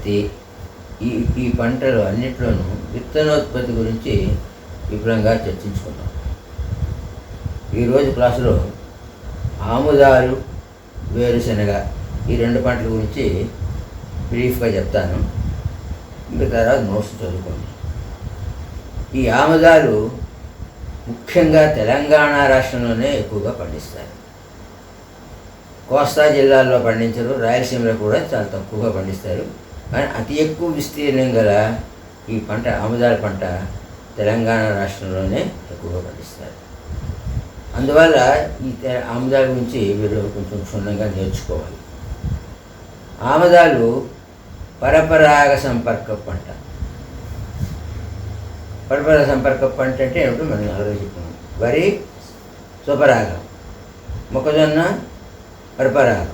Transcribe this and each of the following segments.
పత్తి ఈ ఈ పంటలు అన్నిట్లోనూ విత్తనోత్పత్తి గురించి విపులంగా చర్చించుకున్నాం. ఈరోజు క్లాసులో ఆముదాలు, వేరుశనగ ఈ రెండు పంటల గురించి బ్రీఫ్గా చెప్తాను. ఇంకా తర్వాత నోట్స్ చదువుకోండి. ఈ ఆముదాలు ముఖ్యంగా తెలంగాణ రాష్ట్రంలోనే ఎక్కువగా పండిస్తారు. కోస్తా జిల్లాల్లో పండించరు, రాయలసీమలో కూడా చాలా తక్కువగా పండిస్తారు. కానీ అతి ఎక్కువ విస్తీర్ణం గల ఈ పంట, ఆముదాల పంట, తెలంగాణ రాష్ట్రంలోనే ఎక్కువగా పండిస్తారు. అందువల్ల ఈ ఆముదాల గురించి వీళ్ళు కొంచెం క్షుణ్ణంగా నేర్చుకోవాలి. ఆముదాలు పరపరాగ సంపర్క పంట. పరపరాగ సంపర్క పంట అంటే ఏమిటో మనం ఆల్రెడీ చెప్పుకున్నాం. వరి స్వపరాగం, మొక్కజొన్న పరపరాగం,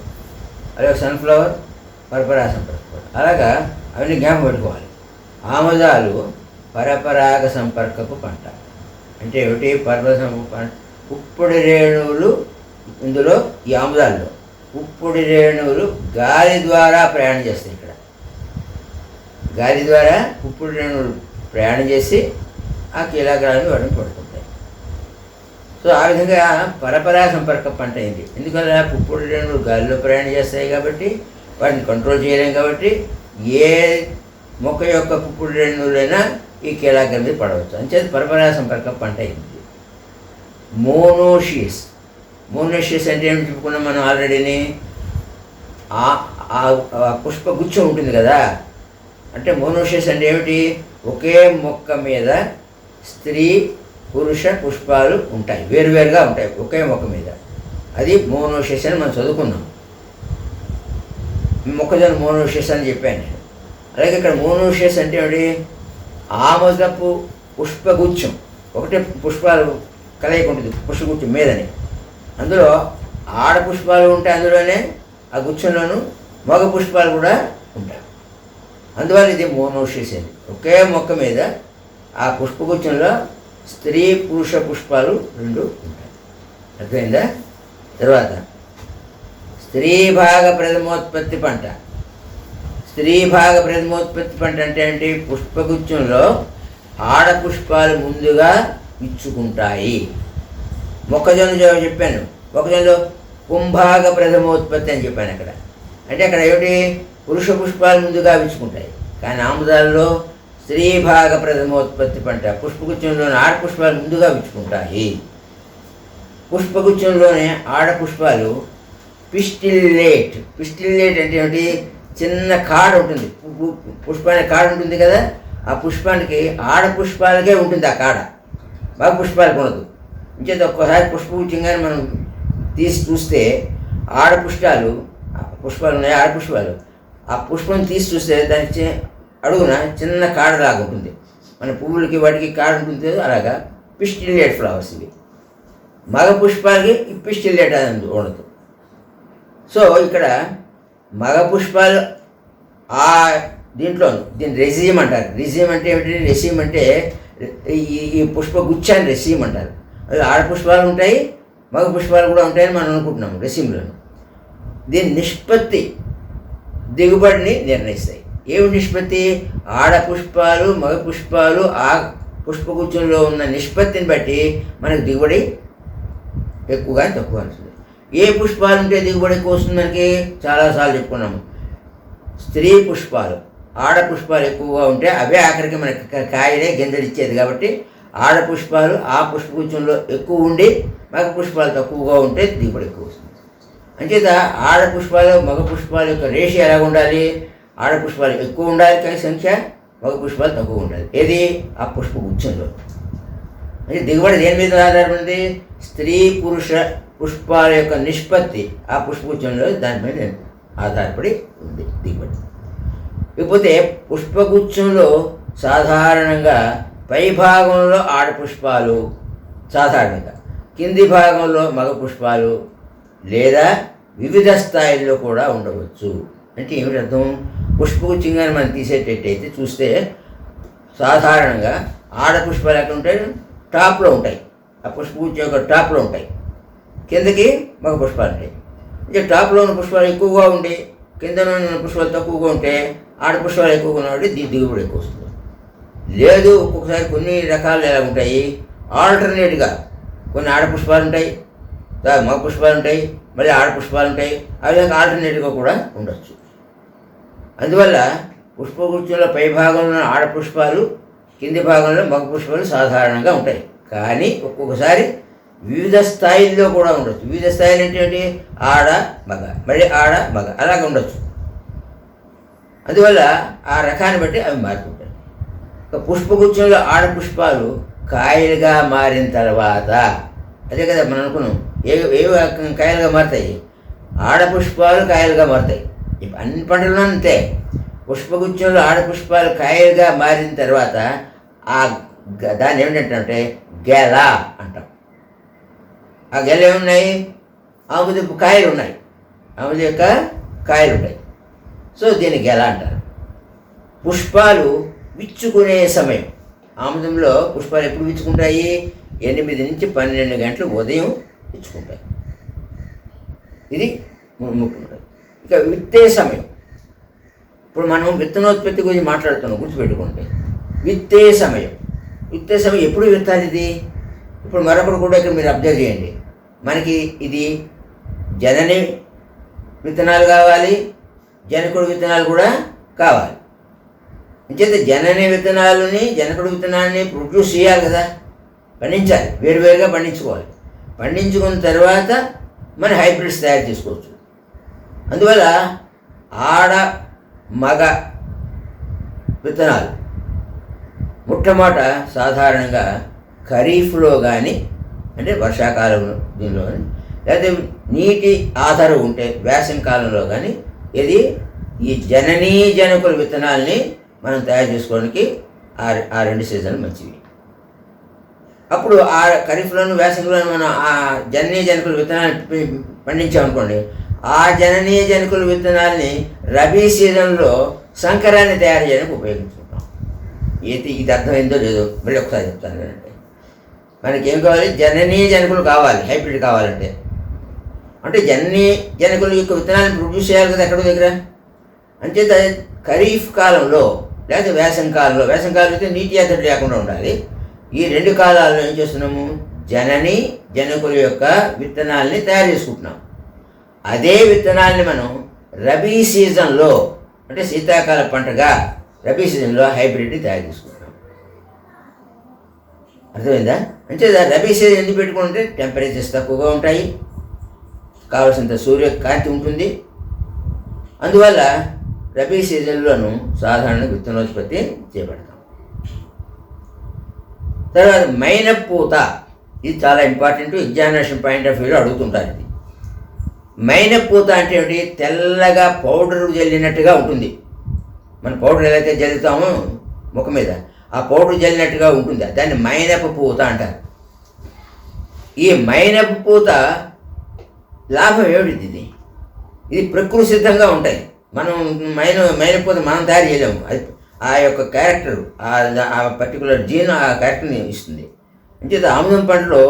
అలాగే సన్ఫ్లవర్ పరపరాగ సంపర్క పంట. అలాగా అవన్నీ జ్ఞాపకం పెట్టుకోవాలి. ఆముదాలు పరపరాగ సంపర్కపు పంట అంటే ఏమిటి? పరపరాగ సంపర్క పంట పుప్పొడి రేణువులు, ఇందులో ఈ ఆముదాల్లో పుప్పొడి రేణువులు గాలి ద్వారా ప్రయాణం చేస్తాయి. ఇక్కడ గాలి ద్వారా పుప్పొడి రేణువులు ప్రయాణం చేసి ఆ కీలకాలను వాటిని పడుతుంటాయి. సో ఆ విధంగా పరపరాగ సంపర్క పంట అయింది. ఎందుకంటే పుప్పొడి రేణువులు గాలిలో ప్రయాణం చేస్తాయి కాబట్టి వాటిని కంట్రోల్ చేయలేం. కాబట్టి ఏ మొక్క యొక్క పుప్పొడి రేణువులైనా ఈ కీలకం మీద పడవచ్చు. అంచేది పరపరాగ సంపర్క పంట అయింది. మోనోషియస్ అంటే ఏమిటి చెప్పుకున్నాం మనం ఆల్రెడీని. పుష్పగుచ్చం ఉంటుంది కదా, అంటే మోనోషియస్ అంటే ఏమిటి? ఒకే మొక్క మీద స్త్రీ పురుష పుష్పాలు ఉంటాయి, వేరువేరుగా ఉంటాయి ఒకే మొక్క మీద. అది మోనోషియస్ అని మనం చదువుకున్నాం. మొక్కజొన్న మోనోషియస్ అని చెప్పాను నేను. అలాగే ఇక్కడ మోనోషియస్ అంటే ఏమిటి? ఆముదపు పుష్పగుచ్చం, ఒకటే పుష్పాలు కలయిక ఉంటుంది పుష్పగుచ్చం మీదని. అందులో ఆడ పుష్పాలు ఉంటాయి, అందులోనే ఆ గుచ్చంలోనూ మగ పుష్పాలు కూడా ఉంటాయి. అందువల్ల ఇది మోనోషియస్ అండి. ఒకే మొక్క మీద ఆ పుష్పగుచ్చంలో స్త్రీ పురుష పుష్పాలు రెండు ఉంటాయి. అర్థమైందా? తర్వాత స్త్రీ భాగ ప్రథమోత్పత్తి పంట. స్త్రీ భాగ ప్రథమోత్పత్తి పంట అంటే ఏంటి? పుష్పగుచ్చంలో ఆడ పుష్పాలు ముందుగా ఇచ్చుకుంటాయి. మొక్కజొన్న చెప్పాను, మొక్కజొన్నలో కుంభాగ ప్రథమోత్పత్తి అని చెప్పాను అక్కడ. అంటే అక్కడ ఏమిటి? పురుష పుష్పాలు ముందుగా విచ్చుకుంటాయి. కానీ ఆముదాల్లో స్త్రీ భాగ ప్రథమోత్పత్తి పంట. పుష్పగుచ్చంలోని ఆడ పుష్పాలు ముందుగా విచ్చుకుంటాయి. పుష్పగుచ్చంలోనే ఆడ పుష్పాలు పిస్టిల్లేట్. పిస్టిల్లేట్ అంటే ఏమిటి? చిన్న కాడ ఉంటుంది, పుష్పానికి కాడ ఉంటుంది కదా, ఆ పుష్పానికి ఆడ పుష్పాలకే ఉంటుంది ఆ కాడ, మగ పుష్పాలకు ఉండదు. ఇంచేత ఒక్కసారి పుష్పగుచ్చంగానే మనం తీసి చూస్తే ఆడ పుష్పాలు ఉన్నాయి, ఆడ పుష్పాలు. ఆ పుష్పం తీసి చూస్తే దానికి అడుగున చిన్న కాడలాగా ఉంటుంది. మన పువ్వులకి వాటికి కాడ ఉంటుంది, అలాగా పిస్టిల్లేట్ ఫ్లవర్స్ ఇవి. మగ పుష్పాలకి ఈ పిస్టిల్లేట్ అనేది ఉండదు. సో ఇక్కడ మగ పుష్పాలు దీన్ని రెసీమ్ అంటారు. రెసీమ్ అంటే ఏమిటి? రెసీమ్ అంటే ఈ పుష్పగుచ్చాన్ని రెసీమ్ అంటారు. అది ఆడ పుష్పాలు ఉంటాయి, మగ పుష్పాలు కూడా ఉంటాయని మనం అనుకుంటున్నాము రెసీమ్లను. దీని నిష్పత్తి దిగుబడిని నిర్ణయిస్తాయి. ఏమి నిష్పత్తి? ఆడ పుష్పాలు మగ పుష్పాలు ఆ పుష్పగుచ్చంలో ఉన్న నిష్పత్తిని బట్టి మనకు దిగుబడి ఎక్కువగా తక్కువ వస్తుంది. ఏ పుష్పాలు ఉంటే దిగుబడి ఎక్కువ వస్తుంది మనకి? చాలాసార్లు చెప్పుకున్నాము. స్త్రీ పుష్పాలు, ఆడ పుష్పాలు ఎక్కువగా ఉంటే అవే ఆఖరికి మనకి కాయలే గింజలు ఇచ్చేది. కాబట్టి ఆడ పుష్పాలు ఆ పుష్పగుచ్చంలో ఎక్కువ ఉండి మగ పుష్పాలు తక్కువగా ఉంటే దిగుబడి ఎక్కువ వస్తుంది. అంచేత ఆడ పుష్పాలు మగ పుష్పాల యొక్క రేషియో ఎలాగ ఉండాలి? ఆడ పుష్పాలు ఎక్కువ ఉండాలి కానీ సంఖ్య, మగ పుష్పాలు తక్కువ ఉండాలి. ఏది? ఆ పుష్పగుచ్చంలో. అంటే దిగుబడి దేని మీద ఆధారపడింది? స్త్రీ పురుష పుష్పాల యొక్క నిష్పత్తి ఆ పుష్పగుచ్చంలో దాని మీద ఆధారపడి ఉంది దిగుబడి. ఇకపోతే పుష్పగుచ్చంలో సాధారణంగా పై భాగంలో ఆడ పుష్పాలు, సాధారణంగా కింది భాగంలో మగ పుష్పాలు లేదా వివిధ స్థాయిల్లో కూడా ఉండవచ్చు. అంటే ఏమిటి అర్థం? పుష్పగుచ్చంగానే మనం తీసేటట్టయితే చూస్తే సాధారణంగా ఆడ పుష్పాలు ఎక్కడ ఉంటాయి? టాప్లో ఉంటాయి. ఆ పుష్పగుచ్చం యొక్క టాప్లో ఉంటాయి. కిందకి మగ పుష్పాలు ఉంటాయి. ఇక టాప్లో ఉన్న పుష్పాలు ఎక్కువగా ఉండి కింద ఉన్న పుష్పాలు తక్కువగా ఉంటే ఆడపుష్పాలు ఎక్కువగా ఉన్నవాటి దిగుబడి ఎక్కువ వస్తుంది. లేదు ఒక్కొక్కసారి కొన్ని రకాలు ఎలా ఉంటాయి, ఆల్టర్నేట్గా కొన్ని ఆడపుష్పాలు ఉంటాయి, మగ పుష్పాలు ఉంటాయి, మళ్ళీ ఆడపుష్పాలు ఉంటాయి. ఆ విధంగా ఆల్టర్నేట్గా కూడా ఉండొచ్చు. అందువల్ల పుష్పగుచ్చంలో పై భాగంలో ఆడపుష్పాలు, కింది భాగంలో మగ పుష్పాలు సాధారణంగా ఉంటాయి. కానీ ఒక్కొక్కసారి వివిధ స్థాయిల్లో కూడా ఉండొచ్చు. వివిధ స్థాయిలు ఏంటంటే ఆడ మగ, మళ్ళీ ఆడ మగ, అలాగ ఉండొచ్చు. అందువల్ల ఆ రకాన్ని బట్టి అవి మారుతుంటాయి. పుష్పగుచ్చంలో ఆడపుష్పాలు కాయలుగా మారిన తర్వాత, అదే కదా మనం అనుకున్నాం, ఏవి కాయలుగా మారుతాయి, ఆడపుష్పాలు కాయలుగా మారుతాయి. అన్ని పంటల్లో అంతే. పుష్పగుచ్చంలో ఆడపుష్పాలు కాయలుగా మారిన తర్వాత దాన్ని ఏమిటంటే గెల అంటాం. ఆ గెల ఏమున్నాయి, ఆముది కాయలు ఉన్నాయి, ఆముది యొక్క కాయలు ఉంటాయి. సో దీన్ని గెల అంటారు. పుష్పాలు విచ్చుకునే సమయం, ఆముదంలో పుష్పాలు ఎప్పుడు విచ్చుకుంటాయి, 8 నుంచి 12 గంటలు ఉదయం విచ్చుకుంటాయి. ఇది ముఖ్యమైనది. ఇక విత్తే సమయం, ఇప్పుడు మనం విత్తనోత్పత్తి గురించి మాట్లాడుతున్నాం, గుర్తుపెట్టుకుంటే. విత్తే సమయం ఎప్పుడు విత్తాలి ఇది? ఇప్పుడు మరొకటి కూడా ఇక్కడ మీరు అబ్జర్వ్ చేయండి. మనకి ఇది జనని విత్తనాలు కావాలి, జనకుడు విత్తనాలు కూడా కావాలి. అంచేత జనకుడు విత్తనాలని ప్రొడ్యూస్ చేయాలి కదా, పండించాలి, వేరువేరుగా పండించుకోవాలి. పండించుకున్న తర్వాత మన హైబ్రిడ్స్ తయారు చేసుకోవచ్చు. అందువల్ల ఆడ మగ విత్తనాలు మొట్టమొదట సాధారణంగా ఖరీఫ్లో కానీ, అంటే వర్షాకాలం దీనిలో కానీ, లేకపోతే నీటి ఆధారం ఉంటే వేసవి కాలంలో కానీ, ఇది ఈ జనకుల విత్తనాలని మనం తయారు చేసుకోవడానికి ఆ 2 సీజన్లు మంచివి. అప్పుడు ఆ ఖరీఫ్లోను వేసవిలోను మనం ఆ జనకుల విత్తనాలు పండించామనుకోండి, ఆ జనకుల విత్తనాల్ని రబీ సీజన్లో సంకరాన్ని తయారు చేయడానికి ఉపయోగించుకుంటాం. ఇది అర్థమైందో లేదో మళ్ళీ ఒకసారి చెప్తాను కదండి. మనకేం కావాలి, జనకులు కావాలి, హైబ్రిడ్ కావాలంటే. అంటే జనకుల యొక్క విత్తనాలను ప్రొడ్యూస్ చేయాలి కదా ఎక్కడో దగ్గర. అంచేత ఖరీఫ్ కాలంలో లేకపోతే వేసవి కాలంలో అయితే నీటి ఎద్దడి లేకుండా ఉండాలి. ఈ 2 కాలాల్లో ఏం చేస్తున్నాము, జనకుల యొక్క విత్తనాలని తయారు చేసుకుంటున్నాం. అదే విత్తనాలని మనం రబీ సీజన్లో, అంటే శీతాకాల పంటగా రబీ సీజన్లో హైబ్రిడ్ని తయారు చేసుకుంటున్నాం. అర్థమైందా? అంటే రబీ సీజన్ ఎందుకు పెట్టుకుంటే టెంపరేచర్స్ తక్కువగా ఉంటాయి, కావలసినంత సూర్యకాంతి ఉంటుంది. అందువల్ల రబీ సీజన్లోనూ సాధారణ విత్తనోత్పత్తి చేపడతాం. తర్వాత మైనపూత, ఇది చాలా ఇంపార్టెంట్, ఎగ్జామినేషన్ పాయింట్ ఆఫ్ వ్యూలో అడుగుతుంటారు. ఇది మైనపూత అంటే ఏమిటి? తెల్లగా పౌడర్ జల్లినట్టుగా ఉంటుంది. మన పౌడర్ ఏదైతే జల్లుతామో ముఖం మీద, ఆ పౌడర్ జల్లినట్టుగా ఉంటుంది. దాన్ని మైనపు పూత అంటారు. ఈ మైనపు పూత లాభం ఏమిటి? ఇది ప్రకృతి సిద్ధంగా ఉంటాయి. మనం మైనపూత మనం తయారు చేయలేము. అది ఆ యొక్క క్యారెక్టర్, ఆ పర్టికులర్ జీన్ ఆ క్యారెక్టర్ని ఇస్తుంది. అంచేత ఆముదం పంటలో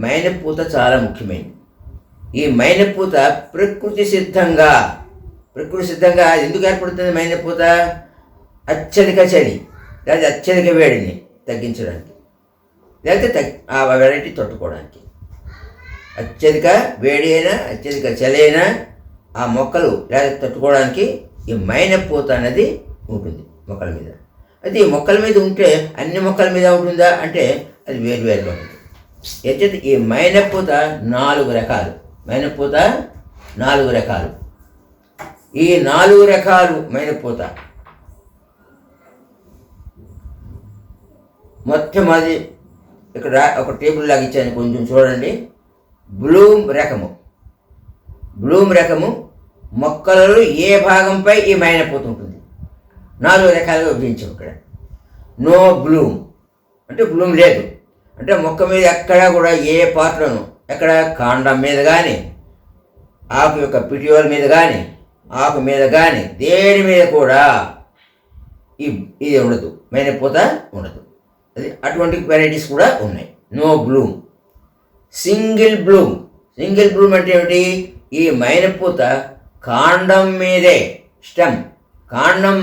మైనపూత చాలా ముఖ్యమైనది. ఈ మైనపూత ప్రకృతి సిద్ధంగా ఎందుకు ఏర్పడుతుంది? మైనపూత అత్యధిక చలి లేదా అత్యధిక వేడిని తగ్గించడానికి, లేకపోతే ఆ వెరైటీ తట్టుకోవడానికి. అత్యధిక వేడి అయినా అత్యధిక చలి అయినా ఆ మొక్కలు లేదా తట్టుకోవడానికి ఈ మైనపూత అనేది ఉంటుంది మొక్కల మీద. అయితే ఈ మొక్కల మీద ఉంటే అన్ని మొక్కల మీద ఉంటుందా అంటే అది వేరువేరుగా ఉంటుంది. అయితే ఈ మైనపూత 4 రకాలు. ఈ 4 రకాలు మైనపూత మొట్టమొదటి ఇక్కడ ఒక టేబుల్ లాగా ఇచ్చాను, కొంచెం చూడండి. బ్లూమ్ రకము మొక్కలలో ఏ భాగంపై ఈ మైనపూత ఉంటుంది? 4 రకాలుగా విభజించాం ఇక్కడ. నో బ్లూమ్ అంటే బ్లూమ్ లేదు, అంటే మొక్క మీద ఎక్కడా కూడా ఏ పార్ట్లోనూ, ఎక్కడ కాండం మీద కానీ, ఆకు యొక్క పిటియోల మీద కానీ, ఆకు మీద కానీ, దేని మీద కూడా ఇది ఉండదు, మైనపూత ఉండదు. అది అటువంటి వెరైటీస్ కూడా ఉన్నాయి. No Bloom. సింగిల్ బ్లూమ్ అంటే ఏమిటి? ఈ మైనపూత కాండం మీదే, కాండం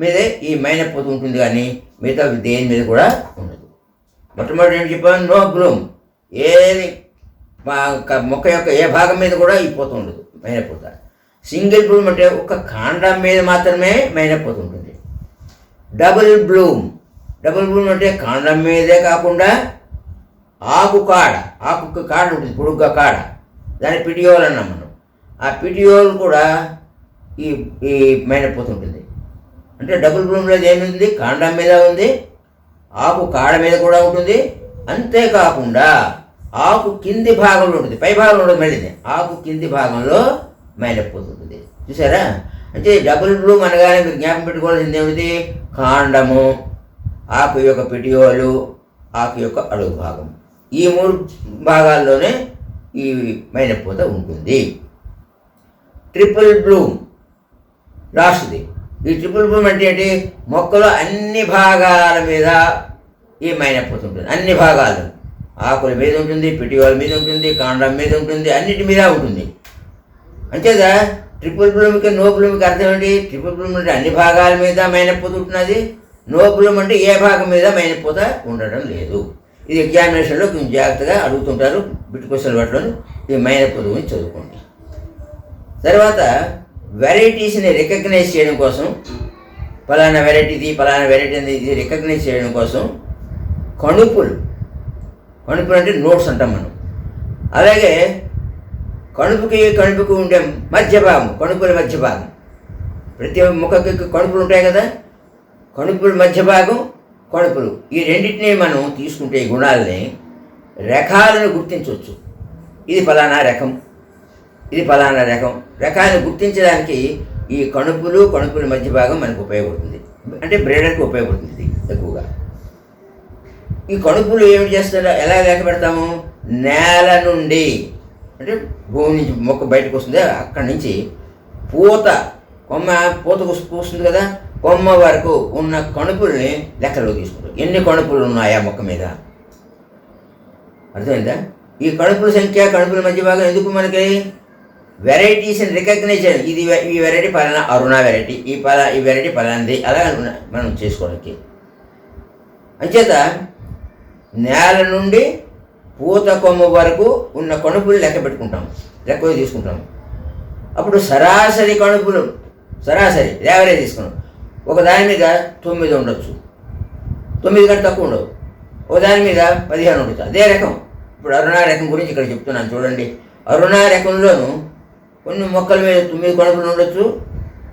మీదే ఈ మైనపోతు ఉంటుంది, కానీ మిగతా దేని మీద కూడా ఉండదు. మొట్టమొదటి ఏం చెప్పాను, నో బ్లూమ్. ఏది మొక్క యొక్క ఏ భాగం మీద కూడా ఈ పూత ఉండదు, మైనపూత. సింగిల్ బ్లూమ్ అంటే ఒక కాండం మీద మాత్రమే మైనపూత ఉంటుంది. డబుల్ బ్లూమ్ అంటే కాండం మీదే కాకుండా ఆకు కాడ ఉంటుంది, పొడుగ్గా కాడ, దాని పిటియోల్ అన్నాం మనం. ఆ పిటియోల్ కూడా ఈ ఈ మైనపూత ఉంటుంది. అంటే డబుల్ బ్లూమ్లో ఏముంది, కాండం మీద ఉంది, ఆకు కాడ మీద కూడా ఉంటుంది. అంతేకాకుండా ఆకు కింది భాగంలో ఉంటుంది, పై భాగంలో ఉండదు. మళ్ళీ ఆకు కింది భాగంలో మైనపూత ఉంటుంది. చూసారా? అంటే డబుల్ బ్లూమ్ అనగానే మీరు జ్ఞాపకం పెట్టుకోవాల్సింది ఏమిటి, కాండము, ఆకు యొక్క పిటియోలు, ఆకు యొక్క అడుగు భాగం, ఈ 3 భాగాల్లోనే ఈ మైనపూత ఉంటుంది. ట్రిపుల్ బ్లూమ్ లాస్ట్ది. ఈ ట్రిపుల్ బ్లూమ్ అంటే ఏంటి, మొక్కలో అన్ని భాగాల మీద ఈ మైనపూత ఉంటుంది. అన్ని భాగాలు, ఆకుల మీద ఉంటుంది, పిటియోల మీద ఉంటుంది, కాండం మీద ఉంటుంది, అన్నిటి మీద ఉంటుంది. అంతేదా ట్రిపుల్ బ్లూమ్కి నో బ్లూమ్కి అర్థం ఏంటి? ట్రిపుల్ బ్లూమ్ అంటే అన్ని భాగాల మీద మైనపూత ఉంటున్నది, నో బ్లూమ్ అంటే ఏ భాగం మీద మైనపూత ఉండడం లేదు. ఇది ఎగ్జామినేషన్లో కొంచెం జాగ్రత్తగా అడుగుతుంటారు, బిట్ క్వశ్చన్ వాటిలో ఈ మైనపూత గురించి చదువుకోండి. తర్వాత వెరైటీస్ని రికగ్నైజ్ చేయడం కోసం, ఫలానా వెరైటీది ఫలానా వెరైటీ అనేది రికగ్నైజ్ చేయడం కోసం కణుపులు అంటే నోట్స్ అంటాం మనం. అలాగే కణుపుకి ఉండే మధ్య భాగం, కణుపుల మధ్య భాగం, ప్రతి మొక్కకి కణుపులు ఉంటాయి కదా, కణుపుల మధ్య భాగం, కణుపులు, ఈ రెండింటినీ మనం తీసుకుంటే ఈ గుణాలని, రకాలను గుర్తించవచ్చు. ఇది ఫలానా రకం, ఇది ఫలానా రకం. రకాలను గుర్తించడానికి ఈ కణుపుల మధ్య భాగం మనకు ఉపయోగపడుతుంది. అంటే బ్రీడర్కి ఉపయోగపడుతుంది ఇది ఎక్కువగా. ఈ కణుపులు ఏమి చేస్తారో ఎలా లెక్క పెడతాము, నేల నుండి, అంటే భూమి నుంచి మొక్క బయటకు వస్తుంది, అక్కడి నుంచి పూత పూస్తుంది కదా, కొమ్మ వరకు ఉన్న కణుపుల్ని లెక్కలో తీసుకుంటాం. ఎన్ని కణుపులు ఉన్నాయా మొక్క మీద, అర్థమైందా? ఈ కణుపుల సంఖ్య, కణుపుల మధ్య భాగం ఎందుకు మనకి? వెరైటీస్ని రికగ్నైజ్ చేయడం. ఇది ఈ వెరైటీ పలానా అరుణ వెరైటీ, ఈ వెరైటీ పలాంది, అలా మనం చేసుకోవడానికి. అంచేత నేల నుండి పూత కొమ్మ వరకు ఉన్న కణుపులు లెక్క తీసుకుంటాం. అప్పుడు సరాసరి కణుపులు, యావరేజ్ తీసుకున్నాం. ఒక దాని మీద 9 ఉండొచ్చు, 9 కంటే తక్కువ ఉండవు. ఒక దాని మీద 15 ఉండొచ్చు. అదే రకం. ఇప్పుడు అరుణా రకం గురించి ఇక్కడ చెప్తున్నాను చూడండి. అరుణా రకంలోనూ కొన్ని మొక్కల మీద 9 కణుపులు ఉండొచ్చు,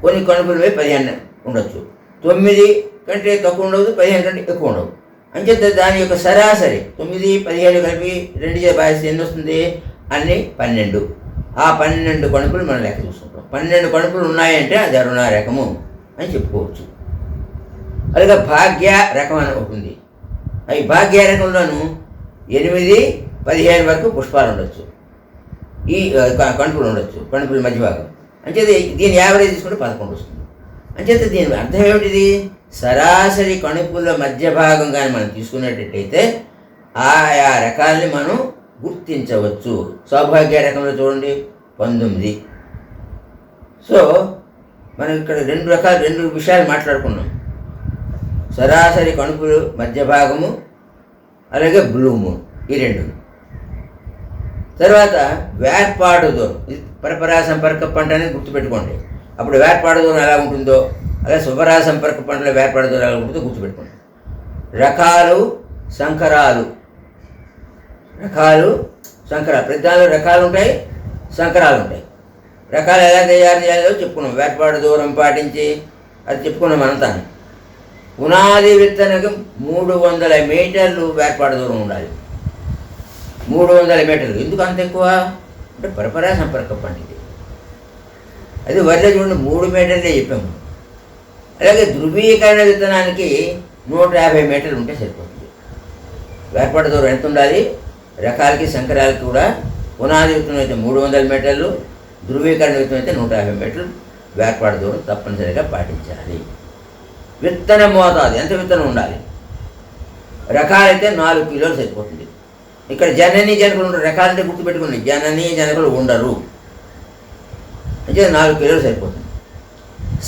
కొన్ని కణుపుల మీద 15 ఉండొచ్చు. 9 కంటే తక్కువ ఉండదు, 15 కంటే ఎక్కువ ఉండవు. అంచేత దాని యొక్క సరాసరి 9, 15 కలిపి 2 భాగిస్తే ఎన్ని వస్తుంది? అన్నీ 12. ఆ 12 కణుపులు మనం లెక్క చూసుకుంటాం. 12 కణుపులు ఉన్నాయంటే అది అరుణా రకము అని చెప్పుకోవచ్చు. అలాగే భాగ్య రకం అని ఉంటుంది. ఈ భాగ్య రకంలోనూ 8, 15 వరకు పుష్పాలు ఉండొచ్చు, ఈ కణుపులు ఉండొచ్చు, కణుపుల మధ్య భాగం. అంచేత దీని యావరేజ్ తీసుకుంటే 11 వస్తుంది. అంచేత దీని అర్థం ఏమిటిది? సరాసరి కణుపుల మధ్య భాగం కానీ మనం తీసుకున్నట్టయితే ఆయా రకాలని మనం గుర్తించవచ్చు. సౌభాగ్య రకంలో చూడండి 19. సో మనం ఇక్కడ 2 విషయాలు మాట్లాడుకున్నాం. సరాసరి కణుపులు మధ్య భాగము, అలాగే బ్లూము, ఈ 2. తర్వాత వేర్పాటు దూరం, పరపరా సంపర్క పంట అనేది గుర్తుపెట్టుకోండి. అప్పుడు వేర్పాటు దూరం ఎలా ఉంటుందో, అలాగే శుభరా సంపర్క పంటలో వేర్పాటు దూరం ఎలా ఉంటుందో గుర్తుపెట్టుకోండి. రకాలు, సంకరాలు, ప్రతి దానిలో రకాలు ఉంటాయి, సంకరాలు ఉంటాయి. రకాలు ఎలా తయారు చేయాలో చెప్పుకున్నాం, వేర్పాటు దూరం పాటించి అది చెప్పుకున్నాం మనంతా. పునాది విత్తనకు 300 మీటర్లు వేర్పాటు దూరం ఉండాలి. 300 మీటర్లు. ఎందుకు అంత ఎక్కువ అంటే పరపరా సంపర్క పంట ఇది. అది వరిలో చూడండి 3 మీటర్లే చెప్పాము. అలాగే ధృవీకరణ విత్తనానికి 150 మీటర్లు ఉంటే సరిపోతుంది. వేర్పాటు దూరం ఎంత ఉండాలి? రకాలకి సంకరాలకి కూడా పునాది విత్తనం అయితే 300 మీటర్లు, ధృవీకరణ విత్తనం అయితే 150 మీటర్లు వేర్పాటు దూరం తప్పనిసరిగా పాటించాలి. విత్తన మోతాదు, ఎంత విత్తనం ఉండాలి? రకాలైతే 4 కిలోలు సరిపోతుంది. ఇక్కడ జనని జనకులు ఉండరు. రకాలంటే గుర్తుపెట్టుకోండి, జనని జనకులు ఉండరు. అంటే 4 కిలోలు సరిపోతుంది.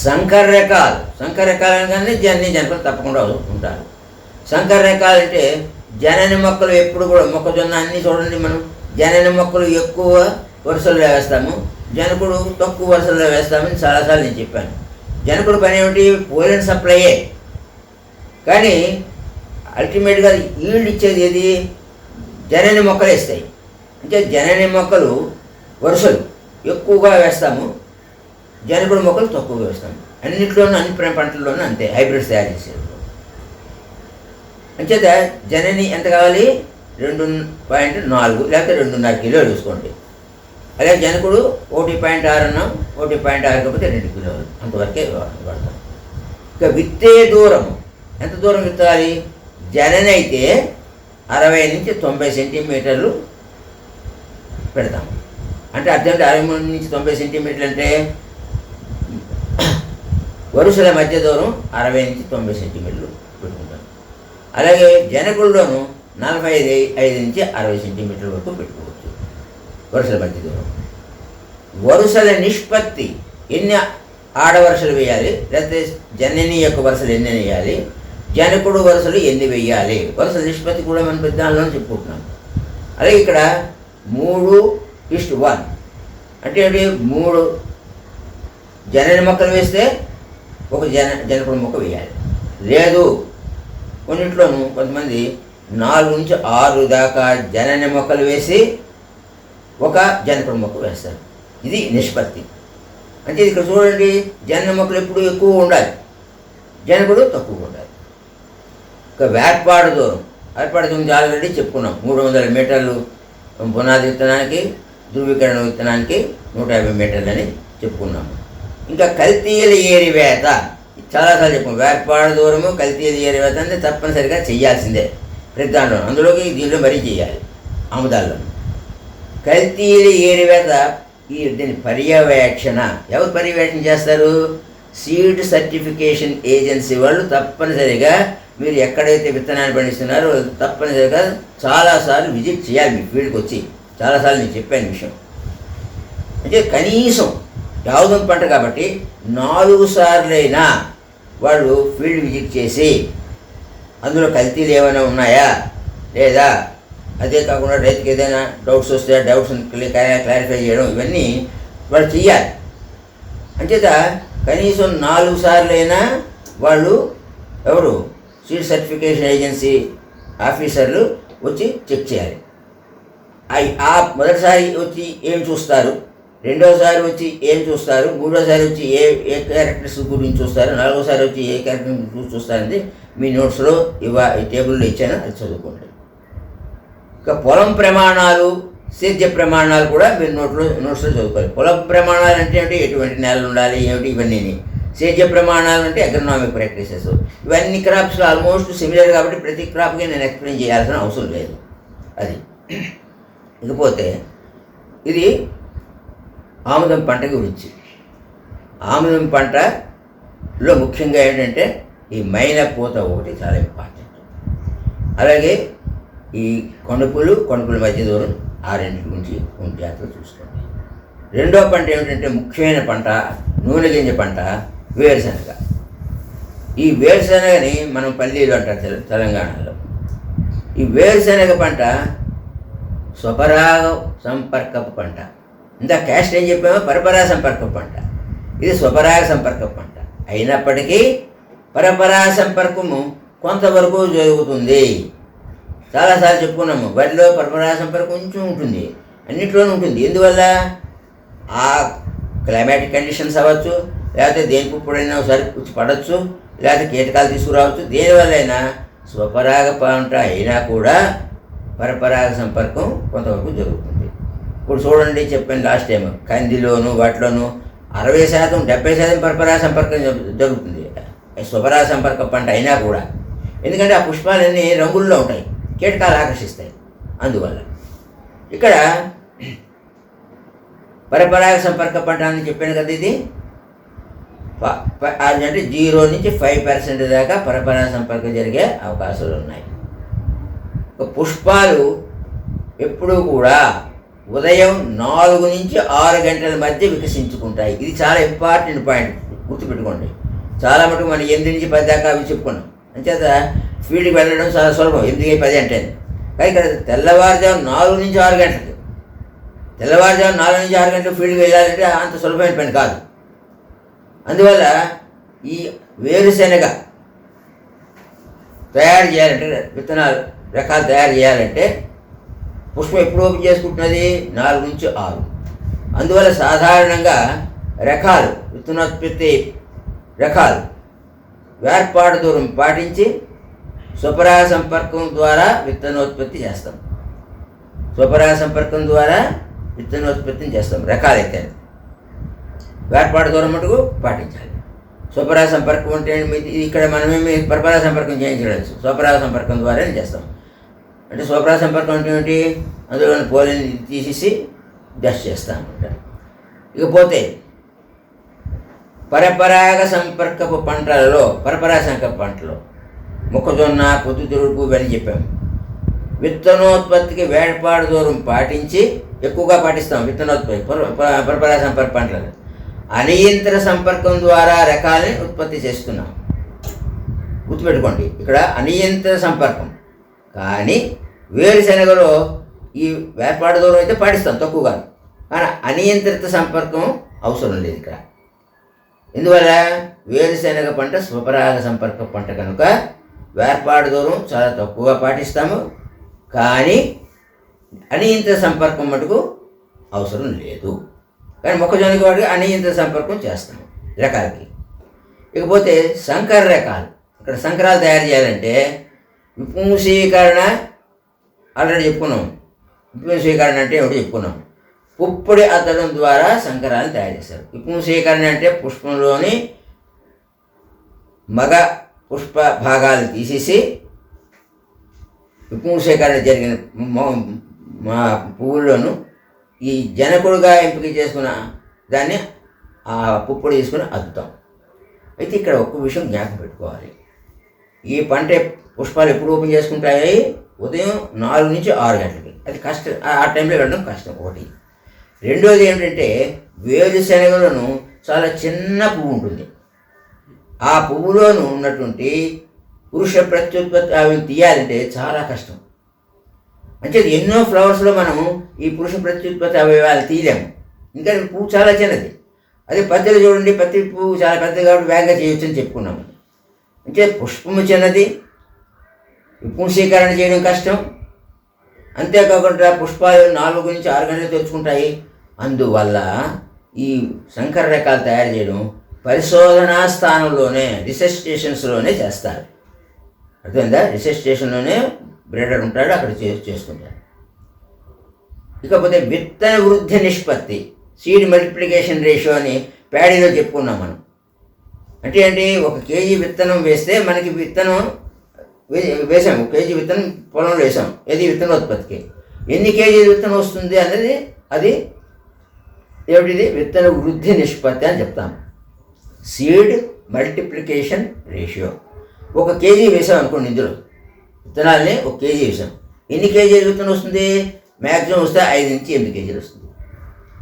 సంకర రకాలు అనగానే జనని జనకులు తప్పకుండా ఉంటారు. సంకర రకాలు అంటే జనని మొక్కలు ఎప్పుడు కూడా మొక్కజొన్న అన్నీ చూడండి, మనం జనని మొక్కలు ఎక్కువ వరుసల్లో వేస్తాము, జనకుడు తక్కువ వరుసల్లో వేస్తామని చాలాసార్లు నేను చెప్పాను. జనకుడు పని ఏమిటి? పోలెన్ సప్లైయే, కానీ అల్టిమేట్గా ఈల్డ్ ఇచ్చేది ఏది? జనని మొక్కలు వేస్తాయి. అంటే జనని మొక్కలు వరుసలు ఎక్కువగా వేస్తాము, జనకుడు మొక్కలు తక్కువగా వేస్తాము. అన్నింటిలోనూ అన్ని పంటల్లోనూ అంతే, హైబ్రిడ్స్ తయారు చేసేది. అంచేత జనని ఎంత కావాలి? 2.4 లేకపోతే 2.5 కిలోలు చూసుకోండి. అలాగే జనకుడు 1.6 అన్నాం, 1.6 కాకపోతే 2 కిలోలు అంతవరకే వాడతాం. ఇక విత్తే దూరం ఎంత దూరం విత్తాలి? జనని అయితే 60 నుంచి 90 సెంటీమీటర్లు పెడతాం. అంటే అర్థం 63 నుంచి 90 సెంటీమీటర్లు అంటే వరుసల మధ్య దూరం 60 నుంచి 90 సెంటీమీటర్లు పెట్టుకుంటాం. అలాగే జనకుల్లోనూ 45 నుంచి 60 సెంటీమీటర్ల వరకు పెట్టుకోవచ్చు వరుసల మధ్య దూరం. వరుసల నిష్పత్తి ఎన్ని ఆడవరుసలు వేయాలి, లేకపోతే జనని యొక్క వరుసలు ఎన్ని వేయాలి, జనకుడు వరుసలు ఎన్ని వేయాలి, వరుసల నిష్పత్తి కూడా మనం పెద్దలో చెప్పుకుంటున్నాం. అలాగే ఇక్కడ 3:1 అంటే ఏంటి? 3 జనని మొక్కలు వేస్తే ఒక జనకుడు మొక్క వేయాలి. లేదు, కొన్నింట్లోనూ కొంతమంది 4 నుంచి 6 దాకా జనని మొక్కలు వేసి ఒక జనకుడు మొక్క వేస్తారు. ఇది నిష్పత్తి. అంటే ఇక్కడ చూడండి, జనన మొక్కలు ఎప్పుడు ఎక్కువ ఉండాలి, జనకుడు తక్కువ ఉండాలి. ఇక వేర్పాటు దూరం గురించి ఆల్రెడీ చెప్పుకున్నాం. 300 మీటర్లు పునాది విత్తనానికి, ధృవీకరణ విత్తనానికి 150 మీటర్లు అని చెప్పుకున్నాము. ఇంకా కల్తీల ఏరివేత చాలాసార్లు చెప్పుకున్నాం. వేర్పాటు దూరము, కల్తీల ఏరివేత అంటే తప్పనిసరిగా చేయాల్సిందే ప్రతి దాంట్లో. అందులోకి దీంట్లో మరీ చేయాలి. ఆముదాల్లో కల్తీల ఏరివేత దీని పర్యవేక్షణ ఎవరు పర్యవేక్షణ చేస్తారు? సీడ్ సర్టిఫికేషన్ ఏజెన్సీ వాళ్ళు తప్పనిసరిగా మీరు ఎక్కడైతే విత్తనాన్ని పండిస్తున్నారో తప్పనిసరిగా చాలాసార్లు విజిట్ చేయాలి. మీ ఫీల్డ్కి వచ్చి చాలాసార్లు నేను చెప్పాను విషయం. అంటే కనీసం యావదం పంట కాబట్టి 4 సార్లైనా వాళ్ళు ఫీల్డ్ విజిట్ చేసి అందులో కల్తీలు ఏమైనా ఉన్నాయా లేదా, అదే కాకుండా రైతుకి ఏదైనా డౌట్స్ వస్తే డౌట్స్ క్లారిఫై చేయడం, ఇవన్నీ వాళ్ళు చెయ్యాలి. అంచేత కనీసం 4 సార్లైనా వాళ్ళు ఎవరు సీడ్ సర్టిఫికేషన్ ఏజెన్సీ ఆఫీసర్లు వచ్చి చెక్ చేయాలి. ఆ మొదటిసారి వచ్చి ఏం చూస్తారు, రెండోసారి వచ్చి ఏం చూస్తారు, మూడోసారి వచ్చి ఏ క్యారెక్టర్స్ గురించి చూస్తారు, నాలుగోసారి వచ్చి ఏ క్యారెక్టర్ గురించి చూస్తారని మీ నోట్స్లో ఈ టేబుల్లో ఇచ్చాను, అది చదువుకోండి. ఇక పొలం ప్రమాణాలు, సేద్య ప్రమాణాలు కూడా మీరు నోట్స్లో చదువుకోవాలి. పొలం ప్రమాణాలు అంటే ఏమిటి, ఎటువంటి నేలలు ఉండాలి ఏమిటి, ఇవన్నీ. సేద్య ప్రమాణాలు అంటే అగ్రనామిక్ ప్రాక్టీసెస్. ఇవన్నీ క్రాప్స్లో ఆల్మోస్ట్ సిమిలర్ కాబట్టి ప్రతి క్రాప్కి నేను ఎక్స్ప్లెయిన్ చేయాల్సిన అవసరం లేదు. అది ఇకపోతే ఇది ఆముదం పంట గురించి. ఆముదం పంటలో ముఖ్యంగా ఏంటంటే ఈ మైల పూత ఒకటి చాలా ఇంపార్టెంట్. అలాగే ఈ కొనుపుల మధ్య దూరం ఆ రెండింటి గురించి జాగ్రత్తగా చూసుకోండి. రెండో పంట ఏమిటంటే ముఖ్యమైన పంట, నూనె గింజ పంట, వేరుశనగ. ఈ వేరుశనగని మనం పల్లీలు అంటారు తెలంగాణలో. ఈ వేరుశనగ పంట స్వపరాగ సంపర్కపు పంట. ఇంకా క్యాస్ట్ ఏం చెప్పామో పరపరాగ సంపర్కపు పంట. ఇది స్వపరాగ సంపర్కపు పంట అయినప్పటికీ పరపరాగ సంపర్కము కొంతవరకు జరుగుతుంది. చాలాసార్లు చెప్పుకున్నాము, వరిలో పరపరాగ సంపర్కం కొంచెం ఉంటుంది, అన్నింటిలోనూ ఉంటుంది. ఎందువల్ల? ఆ క్లైమాటిక్ కండిషన్స్ అవ్వచ్చు, లేకపోతే దేనికి ఎప్పుడైనా ఒకసారి పడవచ్చు, లేకపోతే కీటకాలు తీసుకురావచ్చు. దేనివల్లైనా స్వపరాగ పంట అయినా కూడా పరపరాగ సంపర్కం కొంతవరకు జరుగుతుంది. ఇప్పుడు చూడండి, చెప్పాను లాస్ట్ టైం, కందిలోను వాటిలోనూ 60%, 70% పరపరాగ సంపర్కం జరుగుతుంది స్వపరాగ సంపర్క పంట అయినా కూడా. ఎందుకంటే ఆ పుష్పాలన్నీ రంగుల్లో ఉంటాయి, కీటకాలు ఆకర్షిస్తాయి. అందువల్ల ఇక్కడ పరపరాగ సంపర్క పంట అని చెప్పాను కదా, ఇది అంటే 0 నుంచి 5% దాకా పరపరాగ సంపర్కం జరిగే అవకాశాలు ఉన్నాయి. పుష్పాలు ఎప్పుడూ కూడా ఉదయం 4 నుంచి 6 గంటల మధ్య వికసించుకుంటాయి. ఇది చాలా ఇంపార్టెంట్ పాయింట్ గుర్తుపెట్టుకోండి. చాలా మటుకు మనం 8-10 దాకా అవి చెప్పుకున్నాం. అంచేత ఫీల్డ్కి వెళ్ళడం చాలా సులభం, 8-10 అంటే. కానీ ఇక్కడ తెల్లవారుజాము 4-6 గంటలకి, తెల్లవారుజాము 4-6 గంటలకు ఫీల్డ్కి వెళ్ళాలంటే అంత సులభమైన పని కాదు. అందువల్ల ఈ వేరుశెనగ తయారు చేయాలంటే, విత్తనాలు రకాలు తయారు చేయాలంటే పుష్పం ఎప్పుడు ఓపెన్ చేసుకుంటున్నది? 4-6. అందువల్ల సాధారణంగా రకాలు, విత్తనోత్పత్తి రకాలు వేర్పాటు దూరం పాటించి స్వపరాగ సంపర్కం ద్వారా విత్తనోత్పత్తి చేస్తాం. స్వపరాగ సంపర్కం ద్వారా విత్తనోత్పత్తిని చేస్తాం రకాలైతే. వేర్పాటు దూరం మటుకు పాటించాలి. స్వపరాగ సంపర్కం అంటే ఇక్కడ మనమేమి పరపరాగ సంపర్కం చేయించడం, స్వపరాగ సంపర్కం ద్వారానే చేస్తాం. అంటే స్వపరాగ సంపర్కం అంటే ఏమిటి? అందులో పోలిని తీసేసి డస్ట్ చేస్తాం అనమాట. ఇకపోతే పరపరాగ సంపర్కపు పంటలలో, పరపరాగ సంపర్క పంటలో మొక్కజొన్న, పొద్దుతిరుగుడు ఇవన్నీ చెప్పాము. విత్తనోత్పత్తికి వేర్పాటు దూరం పాటించి ఎక్కువగా పాటిస్తాం విత్తనోత్పత్తి పరపరాగ సంపర్క పంటలను. అనియంత్ర సంపర్కం ద్వారా రకాలని ఉత్పత్తి చేస్తున్నాం. గుర్తుపెట్టుకోండి, ఇక్కడ అనియంత్ర సంపర్కం. కానీ వేరుశెనగలో ఈ వేర్పాటు దూరం అయితే పాటిస్తాం తక్కువగా, కానీ అనియంత్రిత సంపర్కం అవసరం లేదు ఇక్కడ. ఎందువల్ల? వేరుశెనగ పంట స్వపరాగ సంపర్క పంట కనుక వేర్పాటు దూరం చాలా తక్కువగా పాటిస్తాము, కానీ అనియంత్రిత సంపర్కం మటుకు అవసరం లేదు. కానీ మొక్కజొన్నకి వాటికి అనియంత్రిత సంపర్కం చేస్తాము రకాలకి. ఇకపోతే సంకర రకాలు. ఇక్కడ సంకరాలు తయారు చేయాలంటే విపుంసీకరణ ఆల్రెడీ చెప్పుకున్నాం. విపుంసీకరణ అంటే ఏమిటి చెప్పుకున్నాం. పుప్పొడి అద్దడం ద్వారా సంకరాలను తయారు చేస్తారు. విపుంసీకరణ అంటే పుష్పంలోని మగ పుష్ప భాగాలు తీసేసి విపుంసీకరణ జరిగిన మా పువ్వుల్లోనూ ఈ జనకుడుగా ఎంపిక చేసుకున్న దాన్ని ఆ పుప్పొడి తీసుకుని అద్దుతాం. అయితే ఇక్కడ ఒక్క విషయం జ్ఞాపకం పెట్టుకోవాలి. ఈ పంట పుష్పాలు ఎప్పుడు ఓపెన్ చేసుకుంటాయి? ఉదయం 4-6 గంటలకి. అది కష్టం, ఆ టైంలో వెళ్ళడం కష్టం ఒకటి. రెండోది ఏమిటంటే వేరుశెనగలను చాలా చిన్న పువ్వు ఉంటుంది. ఆ పువ్వులోనూ ఉన్నటువంటి పురుష ప్రత్యుత్పత్తి అవి తీయాలంటే చాలా కష్టం. అంటే ఎన్నో ఫ్లవర్స్లో మనం ఈ పురుష ప్రత్యుత్పత్తి అవయవాలు తీయలేము, ఇంకా పువ్వు చాలా చిన్నది. అదే పత్తిలో చూడండి, పత్తి పువ్వు చాలా పెద్దది కాబట్టి వేగంగా చేయొచ్చు అని చెప్పుకున్నాము. అంటే పుష్పము చిన్నది, విపుంసీకరణ చేయడం కష్టం. అంతేకాకుండా పుష్పాలు 4-6 గంటలు తెచ్చుకుంటాయి. అందువల్ల ఈ సంకర రకాలు తయారు చేయడం పరిశోధనా స్థానంలోనే, రీసెర్చ్ స్టేషన్స్లోనే చేస్తారు. అర్థమైందా? రీసెర్చ్ స్టేషన్లోనే బ్రీడర్ ఉంటాడు, అక్కడ చేసుకుంటారు. ఇకపోతే విత్తన వృద్ధి నిష్పత్తి, సీడ్ మల్టిప్లికేషన్ రేషియో అని ప్యాడీలో చెప్పుకున్నాం మనం. అంటే ఏంటి? 1 కేజీ విత్తనం వేస్తే మనకి విత్తనం వేసాం, 1 కేజీ విత్తనం పొలంలో వేసాం. ఏది? విత్తనోత్పత్తికి. ఎన్ని కేజీలు విత్తనం వస్తుంది అనేది అది ఏమిటిది? విత్తన వృద్ధి నిష్పత్తి అని చెప్తాం. Seed multiplication ratio. 1 కేజీ వేసాం అనుకోండి, ఇందులో విత్తనాలని 1 కేజీ వేసాం. ఎన్ని కేజీలు విత్తనం వస్తుంది? మ్యాక్సిమం వస్తే 5-8 కేజీలు వస్తుంది.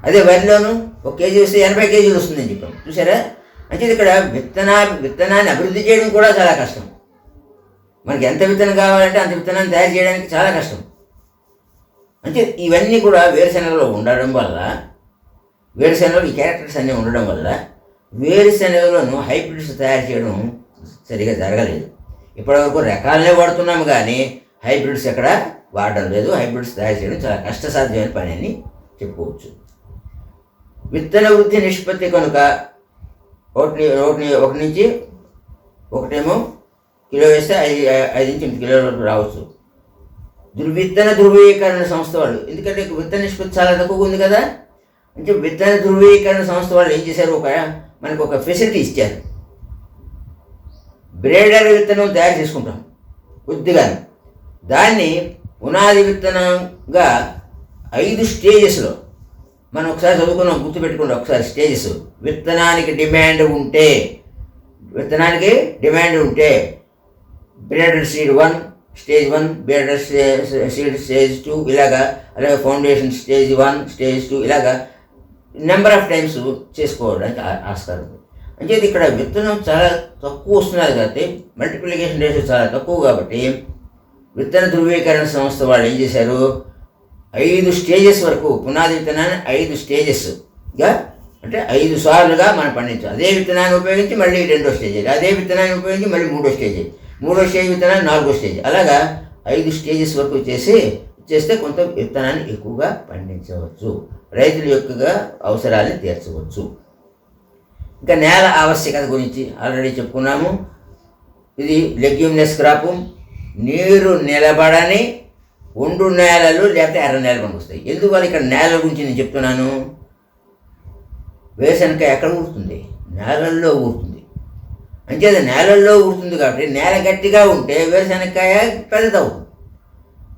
అదే వరిలోను 1 కేజీ వస్తే 80 కేజీలు వస్తుందని చెప్పాం. చూసారా? అంటే ఇక్కడ విత్తనాన్ని అభివృద్ధి చేయడం కూడా చాలా కష్టం. మనకి ఎంత విత్తనం కావాలంటే అంత విత్తనాన్ని తయారు చేయడానికి చాలా కష్టం. అంటే ఇవన్నీ కూడా వేరుశెనగలో ఉండడం వల్ల, వేరుశెనగలో ఈ క్యారెక్టర్స్ అన్నీ ఉండడం వల్ల వేరుశెనగలను హైబ్రిడ్స్ తయారు చేయడం సరిగా జరగలేదు. ఇప్పటివరకు రకాలనే వాడుతున్నాము, కానీ హైబ్రిడ్స్ ఎక్కడ వాడడం లేదు. హైబ్రిడ్స్ తయారు చేయడం చాలా కష్టసాధ్యమైన పని అని చెప్పుకోవచ్చు. విత్తన వృద్ధి నిష్పత్తి కనుక 1 నుంచి 1 కిలో వేస్తే 5-8 కిలోల వరకు రావచ్చు. విత్తన ధృవీకరణ సంస్థ వాళ్ళు, ఎందుకంటే విత్తన నిష్పత్తి చాలా తక్కువగా ఉంది కదా, అంటే విత్తన ధృవీకరణ సంస్థ వాళ్ళు ఏం చేశారు? మనకు ఒక ఫెసిలిటీ ఇచ్చారు. బ్రేడర్ విత్తనం తయారు చేసుకుంటాం కొద్దిగా, దాన్ని పునాది విత్తనంగా 5 స్టేజెస్లో మనం ఒకసారి చదువుకున్నాం, గుర్తుపెట్టుకుంటాం ఒకసారి స్టేజెస్. విత్తనానికి డిమాండ్ ఉంటే breeder seed 1 stage 1, breeder seed stage 2, ఇలాగా. అలాగే ఫౌండేషన్ స్టేజ్ 1, స్టేజ్ 2, ఇలాగా నెంబర్ ఆఫ్ టైమ్స్ చేసుకోవడానికి ఆస్కారం ఉంది. అంచేది ఇక్కడ విత్తనం చాలా తక్కువ వస్తున్నది కాబట్టి మల్టిప్లికేషన్ రేషియో చాలా తక్కువ కాబట్టి విత్తన ధృవీకరణ సంస్థ వాళ్ళు ఏం చేశారు, 5 స్టేజెస్ వరకు పునాది విత్తనాన్ని 5 స్టేజెస్గా అంటే 5 సార్లుగా మనం పండించాలి. అదే విత్తనాన్ని ఉపయోగించి మళ్ళీ 2వ స్టేజ్, అదే విత్తనాన్ని ఉపయోగించి మళ్ళీ 3వ స్టేజ్, 3వ స్టేజ్ విత్తనాన్ని 4వ స్టేజ్, అలాగా 5 స్టేజెస్ వరకు చేస్తే కొంత విత్తనాన్ని ఎక్కువగా పండించవచ్చు, రైతుల యొక్క అవసరాన్ని తీర్చవచ్చు. ఇంకా నేల ఆవశ్యకత గురించి ఆల్రెడీ చెప్పుకున్నాము. ఇది లెగ్యూమినస్ క్రాపు, నీరు నిలబడని ఒండు నేలలు లేకపోతే ఎర్ర నేలలు వస్తాయి. ఎందువల్ల ఇక్కడ నేలల గురించి నేను చెప్తున్నాను, వేరుశనగకాయ ఎక్కడ ఊరుతుంది, నేలల్లో ఊరుతుంది. అంచేది నేలల్లో ఊరుతుంది కాబట్టి నేల గట్టిగా ఉంటే వేరుశనగకాయ పెద్దదవుతుంది.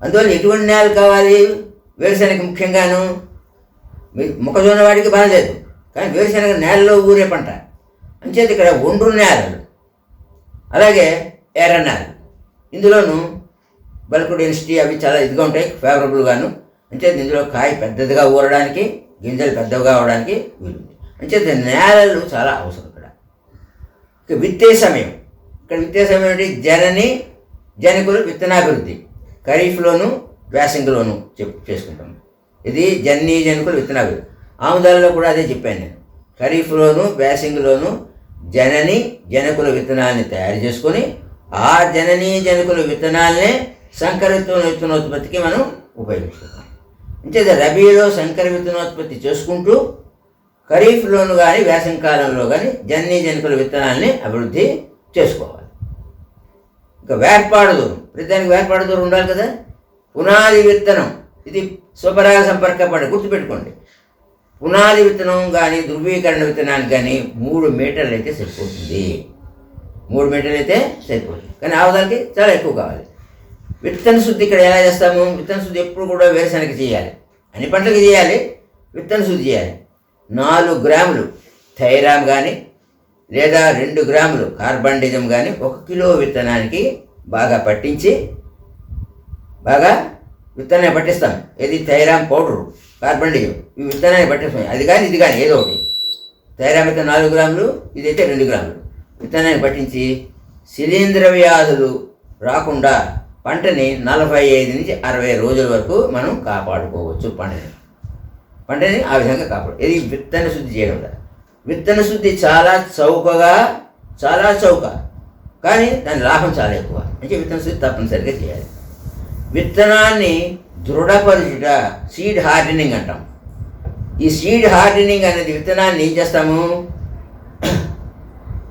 అందువల్ల ఎటువంటి నేల కావాలి, వేరుశనగ ముఖ్యంగాను. మొక్కజొన్న వాడికి బాగలేదు, కానీ వేరుశనగ నేలలో ఊరే పంట. అంచేది ఇక్కడ ఒండ్రు నేలలు, అలాగే ఎర్ర నేలలు, ఇందులోనూ బల్క్ డెన్సిటీ అవి చాలా ఇదిగా ఉంటాయి, ఫేవరబుల్గాను. అంచేది ఇందులో కాయ పెద్దదిగా ఊరడానికి, గింజలు పెద్దగా అవడానికి వీలుంది. అంచేది నేలలు చాలా అవసరం ఇక్కడ. ఇక విత్తే సమయం, ఇక్కడ విత్తే సమయం అంటే జనకులు విత్తనాభివృద్ధి ఖరీఫ్లోను వేసంగిలోను చేసుకుంటాం. ఇది జనుకులు విత్తనాభివృద్ధి. ఆముదాలలో కూడా అదే చెప్పాను నేను. ఖరీఫ్లోను వేసంగిలోను జనకుల విత్తనాన్ని తయారు చేసుకొని ఆ జనుకుల విత్తనాలనే సంకర విత్తనోత్పత్తికి మనం ఉపయోగించుకుంటాం. అంటే రబీలో సంకర విత్తనోత్పత్తి చేసుకుంటూ ఖరీఫ్లోను కానీ వేసవి కాలంలో కానీ జనుకుల విత్తనాలని అభివృద్ధి చేసుకోవాలి. ఇంకా వేర్పాడు దూరం, ప్రతిదానికి వేర్పాడు దూరం ఉండాలి కదా. పునాది విత్తనం, ఇది స్వపరాగ సంపర్క పడి గుర్తుపెట్టుకోండి. పునాది విత్తనం కానీ ధృవీకరణ విత్తనానికి కానీ 3 మీటర్లు అయితే సరిపోతుంది, 3 మీటర్లు అయితే సరిపోతుంది. కానీ ఆవుదాలకి చాలా ఎక్కువ కావాలి. విత్తన శుద్ధి ఇక్కడ ఎలా చేస్తాము, విత్తన శుద్ధి ఎప్పుడు కూడా వేరుశనగ చేయాలి, అన్ని పంటలకు చేయాలి. విత్తన శుద్ధి చేయాలి. 4 గ్రాములు థైరామ్ కానీ లేదా 2 గ్రాములు కార్బండిజం కానీ 1 కిలో విత్తనానికి బాగా పట్టించి బాగా విత్తనాన్ని పట్టిస్తాం. ఇది థైరామ్ పౌడరు, కార్బండిజం, ఈ విత్తనాన్ని పట్టిస్తాం. అది కానీ ఇది కానీ ఏదో ఒకటి. థైరామ్ అయితే 4 గ్రాములు, ఇదైతే 2 గ్రాములు విత్తనాన్ని పట్టించి శిలీంధ్ర వ్యాధులు రాకుండా పంటని 45 నుంచి 60 రోజుల వరకు మనం కాపాడుకోవచ్చు. పంటని ఆ విధంగా కాపాడు. ఇది విత్తన శుద్ధి చేయడం. విత్తన శుద్ధి చాలా చౌక, కానీ దాని లాభం చాలా ఎక్కువ. అంటే విత్తన శుద్ధి తప్పనిసరిగా చేయాలి. విత్తనాన్ని దృఢపరుచుట సీడ్ హార్డెనింగ్ అంటాం. ఈ సీడ్ హార్డెనింగ్ అనేది విత్తనాన్ని ఏం చేస్తాము,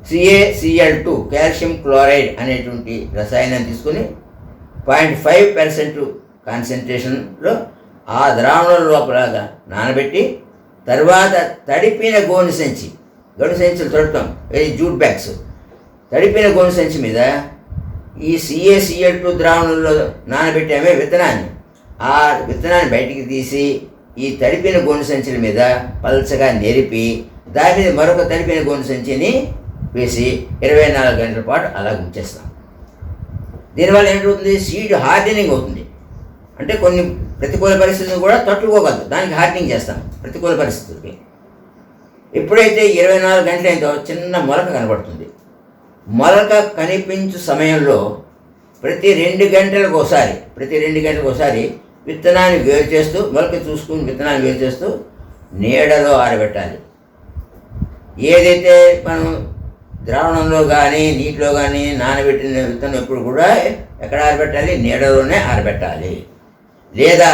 CaCl2 కాల్షియం క్లోరైడ్ అనేటువంటి రసాయనాన్ని తీసుకుని 0.5% కాన్సన్ట్రేషన్లో ఆ ద్రావణం లోపల నానబెట్టి తర్వాత తడిపిన గోను సంచులు తొడతాం, ఇది జూట్ బ్యాగ్స్. తడిపిన గోను సంచి మీద ఈ CaCl2 ద్రావణంలో నానబెట్టామే విత్తనాన్ని, ఆ విత్తనాన్ని బయటికి తీసి ఈ తడిపిన గోను సంచుల మీద పల్చగా నెరిపి దాని మీద మరొక తడిపిన గోను సంచిని వేసి 24 గంటల పాటు అలా ఉంచేస్తాం. దీనివల్ల ఏంటవుతుంది, సీడ్ హార్డెనింగ్ అవుతుంది. అంటే కొన్ని ప్రతికూల పరిస్థితులను కూడా తట్టుకోగలదు, దానికి హార్డెనింగ్ చేస్తాం ప్రతికూల పరిస్థితులకి. ఎప్పుడైతే 24 గంటలైందో చిన్న మొలక కనబడుతుంది. మొలక కనిపించు సమయంలో ప్రతి 2 గంటలకు ఒకసారి విత్తనాన్ని వేరు చేస్తూ, మొలక చూసుకుని విత్తనాన్ని వేరు చేస్తూ నీడలో ఆరబెట్టాలి. ఏదైతే మనం ద్రావణంలో కానీ నీటిలో కానీ నానబెట్టిన విత్తనం ఎప్పుడు కూడా ఎక్కడ ఆరబెట్టాలి, నీడలోనే ఆరబెట్టాలి. లేదా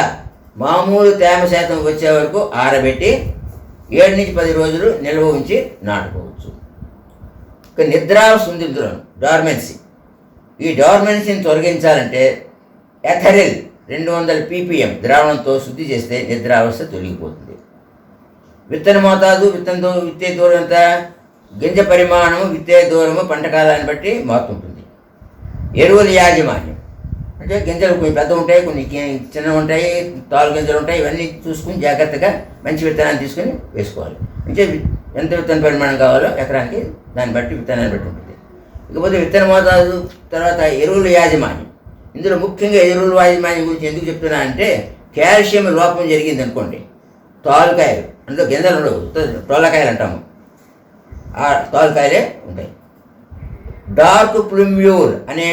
మామూలు తేమ శాతం వచ్చే వరకు ఆరబెట్టి 7 నుంచి 10 రోజులు నిల్వ ఉంచి నాటుకోవచ్చు. ఇక నిద్రావస్థ ఉంది, డార్మెన్సీ. ఈ డార్మెన్సీని తొలగించాలంటే ఎథరిల్ 200 ppm ద్రావణంతో శుద్ధి చేస్తే నిద్రావస్థ తొలగిపోతుంది. విత్తన మోతాదు, విత్తే దూరం ఎంత, గింజ పరిమాణము, విత్తే దూరము పంట కాలాన్ని బట్టి మారుతుంటుంది. ఎరువుల యాజమాన్యం అంటే గింజలు కొన్ని పెద్ద ఉంటాయి, కొన్ని చిన్న ఉంటాయి, తాలు గింజలు ఉంటాయి. ఇవన్నీ చూసుకుని జాగ్రత్తగా మంచి విత్తనాన్ని తీసుకుని వేసుకోవాలి. అంటే ఎంత విత్తన పరిమాణం కావాలో ఎకరానికి దాన్ని బట్టి విత్తనాన్ని బట్టి ఉంటుంది. ఇకపోతే విత్తన మోతాదు, తర్వాత ఎరువుల యాజమాన్యం. ఇందులో ముఖ్యంగా ఎరువుల యాజమాన్యం గురించి ఎందుకు చెప్తున్నా అంటే, కాల్షియం లోపం జరిగింది అనుకోండి, తాలుకాయలు అందులో గింజలు ఉండవు, తోలకాయలు అంటాము. ఆ తాలుకాయలే ఉంటాయి. డార్క్ ప్లూమ్యూల్ అనే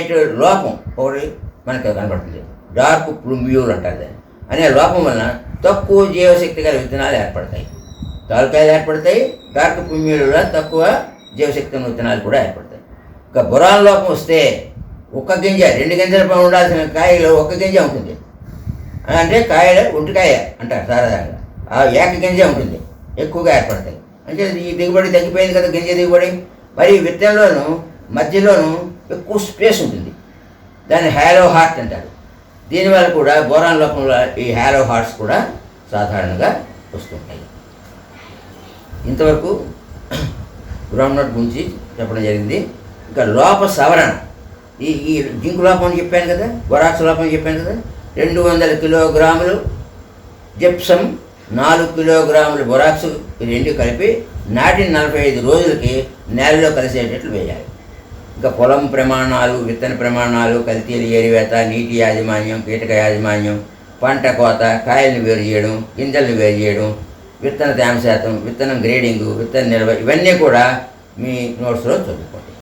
లోపం ఒకటి మనకు కనబడుతుంది. డార్క్ ప్లూమ్యూల్ అంటారు దాన్ని. అనే లోపం వలన తక్కువ జీవశక్తి గల విత్తనాలు ఏర్పడతాయి. తాలుకాయలు ఏర్పడతాయి. డార్క్ ప్లూమ్యూల్ వల్ల తక్కువ జీవశక్తి ఉన్న విత్తనాలు కూడా ఏర్పడతాయి. ఇక బొరాన్ లోపం వస్తే ఒక్క గింజ 2 గింజల ఉండాల్సిన కాయలో ఒక్క గింజ ఉంటుంది. అంటే కాయలు ఒంటికాయ అంటారు సాధారణంగా. ఆ ఏక గింజ ఉంటుంది, ఎక్కువగా ఏర్పడతాయి. అంటే ఈ దిగుబడి తగ్గిపోయింది కదా, గింజ దిగుబడి. మరి విత్తనంలోనూ మధ్యలోనూ ఎక్కువ స్పేస్ ఉంటుంది. దాన్ని హ్యాలో హార్ట్ అంటారు. దీనివల్ల కూడా బోరాన్ లోపంలో ఈ హ్యాలో హార్ట్స్ కూడా సాధారణంగా వస్తుంటాయి. ఇంతవరకు గ్రౌండ్నట్ గురించి చెప్పడం జరిగింది. ఇంకా లోప సవరణ, ఈ జింక్ లోపం అని చెప్పాను కదా, బొరాక్స్ లోపం అని చెప్పాను కదా. 200 కిలోగ్రాములు జిప్సమ్, 4 కిలోగ్రాములు బొరాక్స్, ఈ రెండు కలిపి నాటిన 45 రోజులకి నేలలో కలిసేటట్లు వేయాలి. ఇంకా పొలం ప్రమాణాలు, విత్తన ప్రమాణాలు, కల్తీలు ఏరివేత, నీటి యాజమాన్యం, కీటక యాజమాన్యం, పంట కోత, కాయలను వేరు చేయడం, గింజలను వేరు చేయడం, విత్తన తేమ శాతం, విత్తనం గ్రేడింగు, విత్తన నిల్వ, ఇవన్నీ కూడా మీ నోట్స్లో చదువుకోండి.